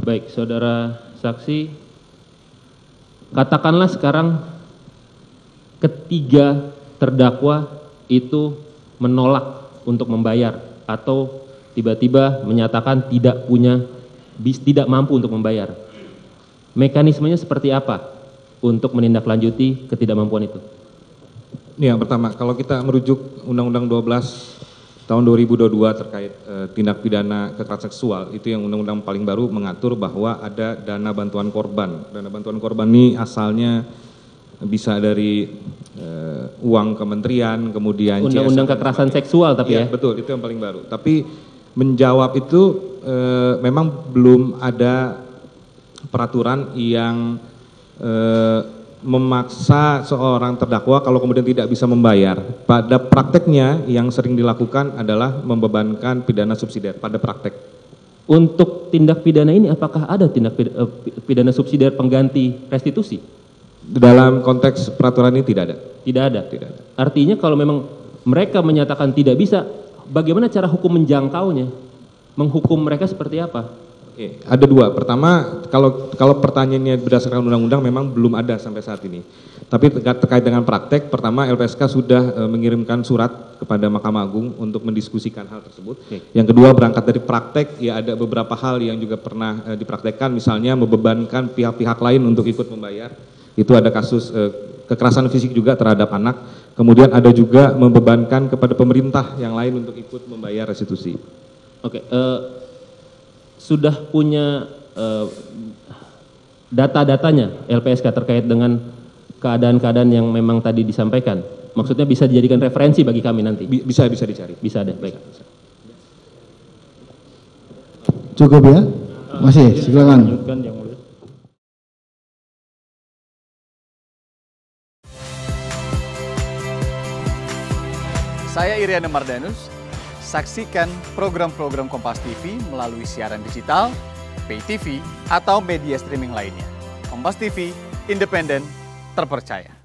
Baik, saudara saksi, katakanlah sekarang ketiga terdakwa itu menolak untuk membayar atau tiba-tiba menyatakan tidak mampu untuk membayar. Mekanismenya seperti apa untuk menindaklanjuti ketidakmampuan itu? Ini yang pertama, kalau kita merujuk Undang-Undang 12 tahun 2022 terkait tindak pidana kekerasan seksual, itu yang undang-undang paling baru mengatur bahwa ada dana bantuan korban. Dana bantuan korban ini asalnya bisa dari uang kementerian, kemudian undang-undang kekerasan seksual tapi ya? Betul, itu yang paling baru. Tapi menjawab itu memang belum ada peraturan yang memaksa seorang terdakwa kalau kemudian tidak bisa membayar. Pada prakteknya yang sering dilakukan adalah membebankan pidana subsidiar pada praktek. Untuk tindak pidana ini apakah ada tindak pidana subsidiar pengganti restitusi? Dalam konteks peraturan ini tidak ada. Tidak ada? Tidak ada. Artinya kalau memang mereka menyatakan tidak bisa, bagaimana cara hukum menjangkaunya? Menghukum mereka seperti apa? Oke, ada dua. Pertama, kalau pertanyaannya berdasarkan undang-undang memang belum ada sampai saat ini. Tapi terkait dengan praktek, pertama LPSK sudah mengirimkan surat kepada Mahkamah Agung untuk mendiskusikan hal tersebut. Oke. Yang kedua, berangkat dari praktek, ya ada beberapa hal yang juga pernah dipraktekkan, misalnya membebankan pihak-pihak lain untuk ikut membayar. Itu ada kasus kekerasan fisik juga terhadap anak. Kemudian ada juga membebankan kepada pemerintah yang lain untuk ikut membayar restitusi. Oke, sudah punya data-datanya LPSK terkait dengan keadaan-keadaan yang memang tadi disampaikan? Maksudnya bisa dijadikan referensi bagi kami nanti? Bisa dicari. Bisa ada, baik. Cukup ya? Masih, silakan. Saya Iriana Mardanus. Saksikan program-program Kompas TV melalui siaran digital, pay TV, atau media streaming lainnya. Kompas TV, independen, terpercaya.